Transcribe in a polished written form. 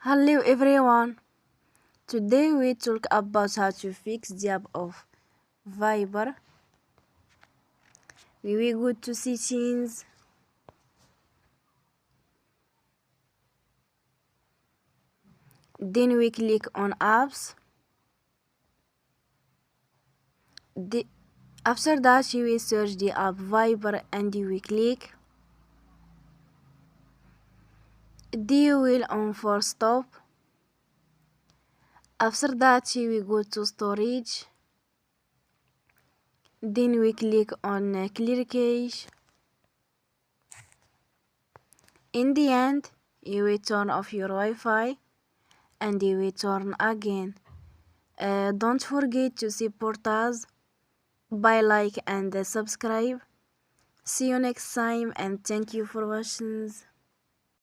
Hello everyone. Today we talk about how to fix the app of Viber. We will go to settings. Then we click on apps. After that you will search the app Viber and you will click. Then you will on for stop. After that you will go to storage. Then we click on clear cache. In the end, you will turn off your Wi-Fi and you will turn again. Don't forget to support us by like and subscribe. See you next time and thank you for watching.